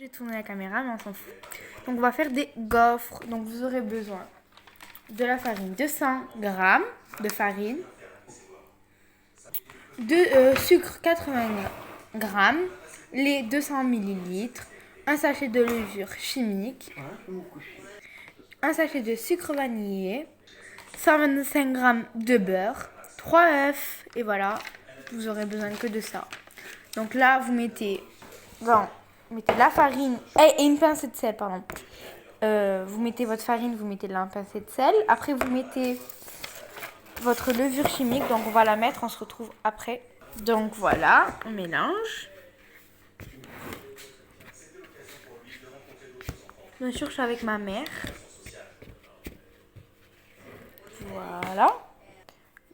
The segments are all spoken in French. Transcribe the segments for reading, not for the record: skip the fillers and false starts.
J'ai tourné la caméra, mais on s'en fout. Donc on va faire des gaufres. Donc vous aurez besoin de la farine, 200 g de farine, de sucre 80 g, les 200 ml, un sachet de levure chimique, un sachet de sucre vanillé, 125 g de beurre, 3 œufs et voilà, vous aurez besoin que de ça. Donc là, vous mettez la farine et une pincée de sel, pardon. Vous mettez votre farine, vous mettez la pincée de sel. Après, vous mettez votre levure chimique. Donc, on va la mettre, on se retrouve après. Donc, voilà, on mélange. Bien sûr, je suis avec ma mère. Voilà.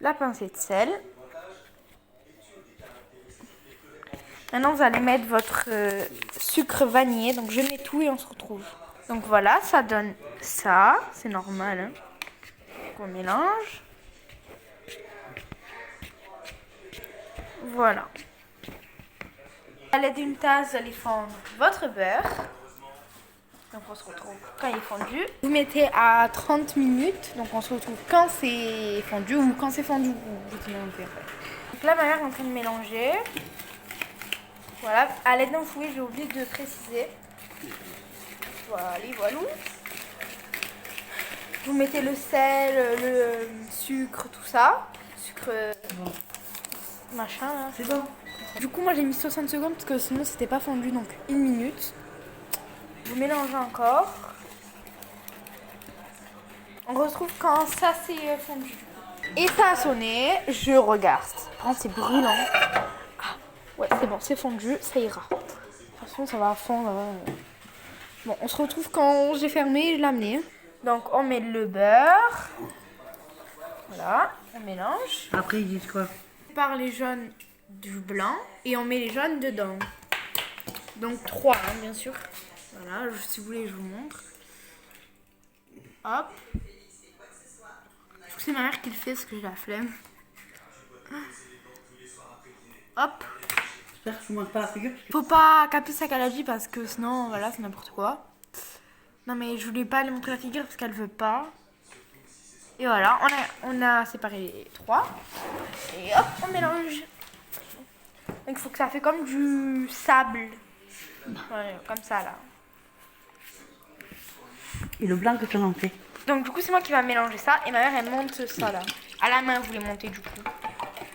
La pincée de sel. Maintenant, vous allez mettre votre sucre vanillé. Donc, je mets tout et on se retrouve. Donc, voilà, ça donne ça. C'est normal. Hein. Donc, on mélange. Voilà. À l'aide d'une tasse, vous allez fondre votre beurre. Donc, on se retrouve quand il est fondu. Vous mettez à 30 minutes. Donc, on se retrouve quand c'est fondu ou quand c'est fondu. Vous demandez. Donc, là, ma mère est en train de mélanger. Voilà, à l'aide d'un fouet, j'ai oublié de préciser. Voilà. Vous mettez le sel, le sucre, tout ça. Sucre machin là. C'est bon. Du coup, moi j'ai mis 60 secondes parce que sinon c'était pas fondu, donc 1 minute. Vous mélangez encore. On retrouve quand ça c'est fondu. Et ça a sonné, je regarde. Par contre, c'est brûlant. Ouais, c'est bon, c'est fondu, ça ira. De toute façon, ça va fondre. Bon, on se retrouve quand j'ai fermé et je l'ai amené. Donc, on met le beurre. Voilà, on mélange. Après, ils disent quoi? On sépare les jaunes du blanc et on met les jaunes dedans. Donc, 3, hein, bien sûr. Voilà, si vous voulez, je vous montre. Hop. Je trouve que c'est ma mère qui le fait parce que j'ai la flemme. Hop. J'espère que je ne monte pas la figure. Faut pas capter sa calage parce que sinon, voilà, c'est n'importe quoi. Non, mais je voulais pas lui montrer la figure parce qu'elle veut pas. Et voilà, on a séparé les 3. Et hop, on mélange. Donc, il faut que ça fait comme du sable. Ouais, comme ça, là. Et le blanc que tu en fais. Donc, du coup, c'est moi qui va mélanger ça. Et ma mère, elle monte ça, là. À la main, vous les montez, du coup.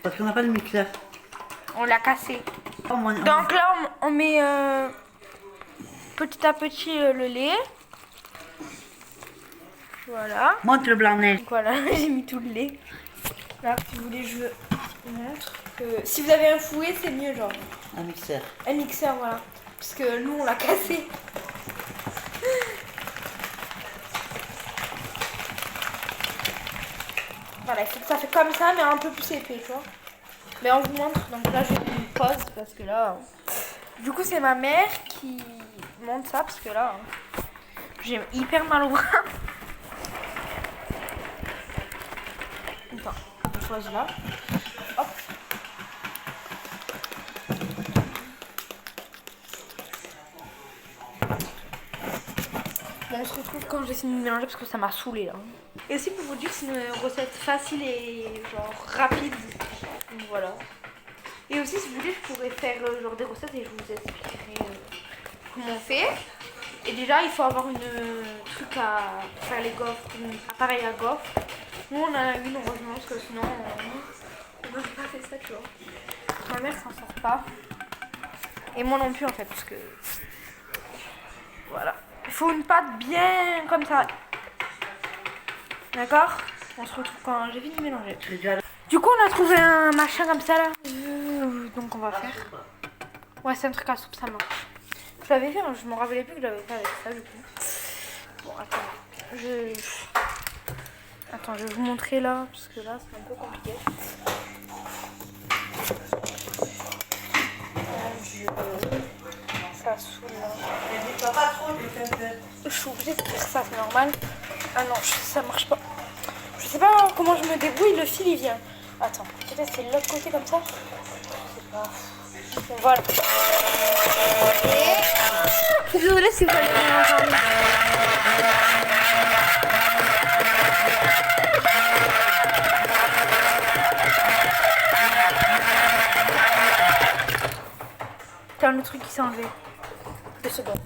Parce qu'on n'a pas de mixeur. On l'a cassé. Oh, Donc là, on met petit à petit le lait. Voilà. Monte le blanc neige. Donc voilà, j'ai mis tout le lait. Là, si vous voulez, je vous montre. Si vous avez un fouet, c'est mieux, genre. Un mixeur. Un mixeur, voilà. Parce que nous, on l'a cassé. Voilà, il faut que ça fait comme ça, mais un peu plus épais, tu vois. Mais on vous montre. Donc là, je vais une pause parce que là... Du coup, c'est ma mère qui monte ça parce que là, j'ai hyper mal au bras. Attends, une pause là. Hop. Bon, on se retrouve quand j'ai fini de mélanger parce que ça m'a saoulé là. Et aussi pour vous dire que c'est une recette facile et genre rapide. Donc voilà. Et aussi si vous voulez je pourrais faire genre des recettes et je vous expliquerai comment on fait. Et déjà il faut avoir une truc à faire les gaufres, un appareil à gaufres. Nous on en a une heureusement parce que sinon on n'aurait pas fait ça tu vois. Ma mère s'en sort pas. Et moi non plus en fait parce que voilà. Il faut une pâte bien comme ça. D'accord? On se retrouve quand j'ai fini de mélanger. Du coup, on a trouvé un machin comme ça là. Donc, on va faire. Ouais, c'est un truc à soupe, ça marche. Je l'avais fait, mais je me rappelais plus que je l'avais fait avec ça du coup. Bon, attends. Attends, je vais vous montrer là. Parce que là, c'est un peu compliqué. Ça saoule là. Je suis obligée de faire ça, c'est normal. Ah non, ça marche pas. Je sais pas comment je me débrouille, le fil il vient. Attends, peut-être c'est de l'autre côté comme ça. Je sais pas. Voilà. Et Je suis désolée si vous allez rien entendre. Tiens, le truc qui s'est enlevé. 2 secondes.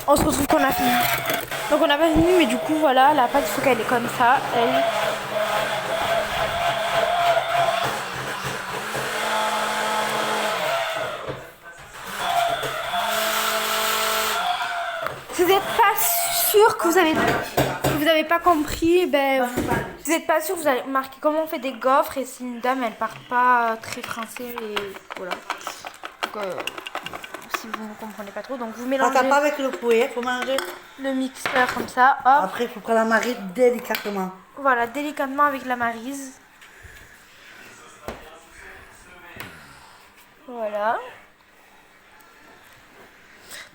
On se retrouve qu'on a fini. Donc on n'a pas fini, mais du coup voilà, la pâte il faut qu'elle est comme ça. Elle. Si vous n'êtes pas sûr que vous avez pas compris, ben vous n'êtes pas sûr, vous allez marquer comment on fait des gaufres et si une dame elle parle pas très français et voilà. Donc, si vous ne comprenez pas trop, donc vous mélangez. Pas avec le poulet, faut manger. Le mixeur comme ça, hop. Après, il faut prendre la marie délicatement. Voilà, délicatement avec la maryse. Voilà.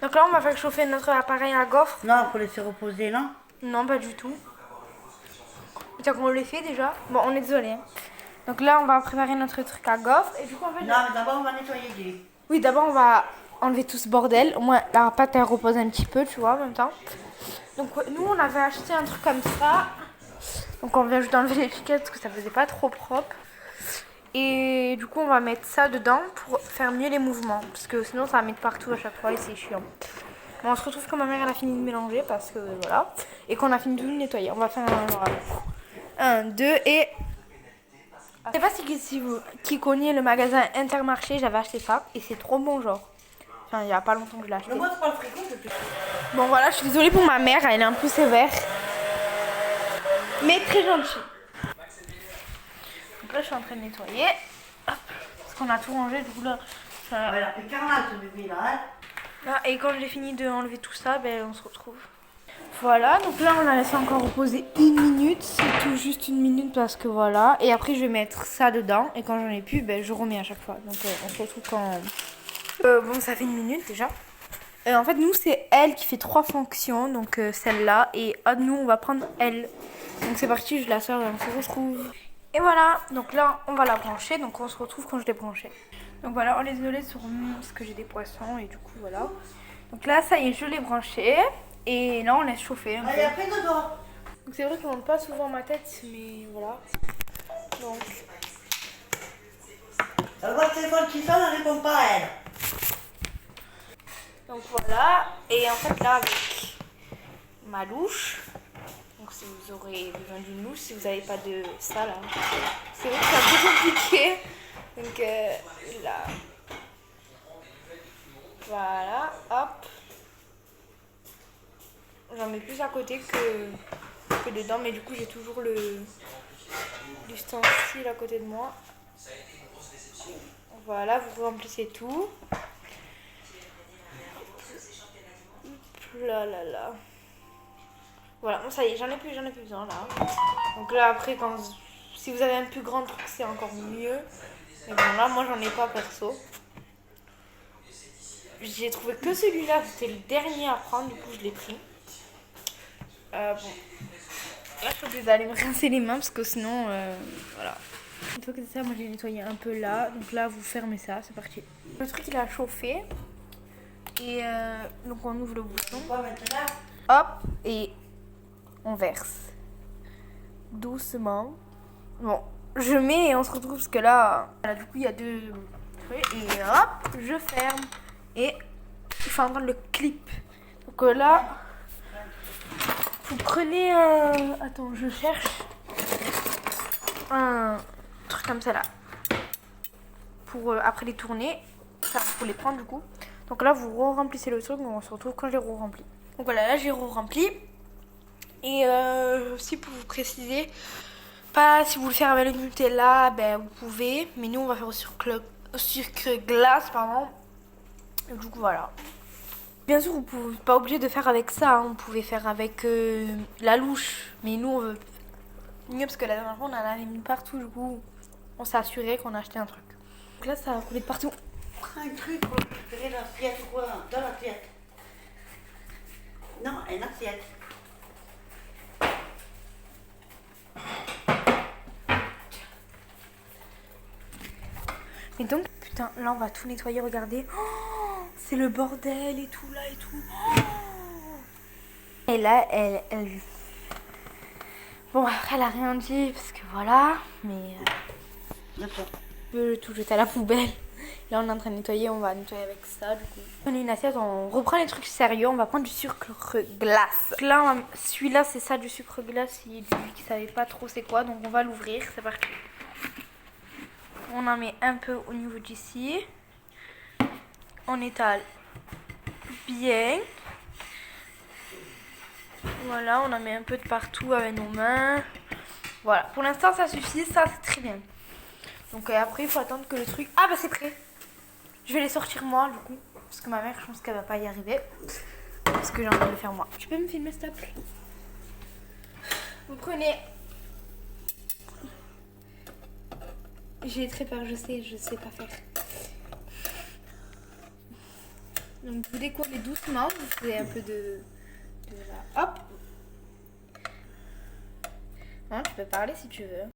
Donc là, on va faire chauffer notre appareil à gaufres. Non, il faut laisser reposer, non? Non, pas du tout. Tiens, qu'on le fait déjà. Bon, on est désolé. Donc là, on va préparer notre truc à gaufres. Et du coup, en fait, non, mais d'abord, on va nettoyer les. oui, d'abord, on va enlever tout ce bordel. Au moins, la pâte, elle repose un petit peu, tu vois, en même temps. Donc, nous, on avait acheté un truc comme ça. Donc, on vient juste d'enlever l'étiquette parce que ça faisait pas trop propre. Et du coup, on va mettre ça dedans pour faire mieux les mouvements. Parce que sinon, ça va mettre partout à chaque fois et c'est chiant. Bon, on se retrouve quand ma mère elle a fini de mélanger parce que voilà. Et qu'on a fini de tout nettoyer. On va faire un 2 et. Je sais pas si vous qui connaissez le magasin Intermarché, j'avais acheté ça et c'est trop bon, genre. Enfin, il y a pas longtemps que je l'ai acheté. Le moi, c'est pas le frigo, je peux. Bon, voilà, je suis désolée pour ma mère, elle est un peu sévère. Mais très gentille. Donc là, je suis en train de nettoyer. Hop, parce qu'on a tout rangé, du coup là. Ça... Elle a fait carnal ce bébé là, hein. Là, et quand j'ai fini d'enlever tout ça, ben, on se retrouve. Voilà, donc là on a laissé encore reposer 1 minute, c'est tout juste 1 minute parce que voilà. Et après je vais mettre ça dedans et quand j'en ai plus, ben, je remets à chaque fois. Donc on se retrouve quand... bon, ça fait 1 minute déjà. En fait nous c'est elle qui fait 3 fonctions, donc celle-là. Et nous on va prendre elle. Donc c'est parti, je la sors et on se retrouve. Et voilà, donc là on va la brancher, donc on se retrouve quand je l'ai branchée. Donc voilà, on est désolé sur parce que j'ai des poissons et du coup voilà. Donc là ça y est, je l'ai branché. Et là on laisse chauffer un peu. Allez, après dedans. Donc c'est vrai qu'on ne monte pas souvent ma tête, mais voilà. Donc. Elle voit le téléphone qui sonne, elle répond pas à elle. Donc voilà. Et en fait là avec ma louche. Donc si vous aurez besoin d'une louche, si vous n'avez pas de ça là. C'est vrai que c'est un peu compliqué. Donc là. Voilà, hop. J'en mets plus à côté que dedans, mais du coup j'ai toujours l'ustensile à côté de moi. Voilà, vous remplissez tout. Là là là. Voilà, bon, ça y est, j'en ai plus besoin là. Donc là après, si vous avez un plus grand truc, c'est encore mieux. Mais bon là, moi j'en ai pas perso. J'ai trouvé que celui-là, c'était le dernier à prendre, du coup je l'ai pris. Bon. Là, je suis obligée d'aller me rincer les mains parce que sinon, voilà. Une fois que c'est ça, moi j'ai nettoyé un peu là. Donc là, vous fermez ça, c'est parti. Le truc, il a chauffé. Et donc, on ouvre le bouton. Hop, et on verse. Doucement. Bon, je mets et on se retrouve parce que là, du coup, il y a 2 trucs. Et hop, je ferme. Et il faut entendre le clip. Donc là... Vous prenez attends, je cherche un truc comme ça là. Pour après les tourner. Enfin, pour les prendre du coup. Donc là, vous remplissez le truc. On se retrouve quand j'ai rempli. Donc voilà, là j'ai rempli. Et aussi pour vous préciser, pas si vous le faites avec le Nutella, ben vous pouvez. Mais nous, on va faire au sucre glace, pardon. Et du coup, voilà. Bien sûr, vous n'êtes pas obligé de faire avec ça, hein. Vous pouvez faire avec la louche. Mais nous, on veut mieux parce que la dernière fois, on en avait mis partout. Du coup, on s'est assuré qu'on a acheté un truc. Donc là, ça a coulé de partout. Prends un truc pour récupérer l'assiette, quoi. Dans l'assiette. Non, une assiette. Et donc, putain, là, on va tout nettoyer, regardez. Oh, c'est le bordel et tout, là, et tout. Oh. Et là, elle... Bon, après, elle a rien dit, parce que voilà, mais... D'accord. On peut tout jeter à la poubelle. Là, on est en train de nettoyer, on va nettoyer avec ça, du coup. On a une assiette, on reprend les trucs sérieux, on va prendre du sucre glace. Donc là, celui-là, c'est ça, du sucre glace. Il dit qu'il savait pas trop c'est quoi, donc on va l'ouvrir, c'est parti. On en met un peu au niveau d'ici. On étale bien. Voilà, on en met un peu de partout avec nos mains. Voilà, pour l'instant ça suffit, ça c'est très bien. Donc après il faut attendre que le truc... Ah bah c'est prêt. Je vais les sortir moi du coup. Parce que ma mère je pense qu'elle va pas y arriver. Parce que j'ai envie de le faire moi. Tu peux me filmer s'il te plaît? Vous prenez... J'ai très peur, je sais pas faire. Donc vous décollez doucement, vous faites un peu de hop. Hein, tu peux parler si tu veux.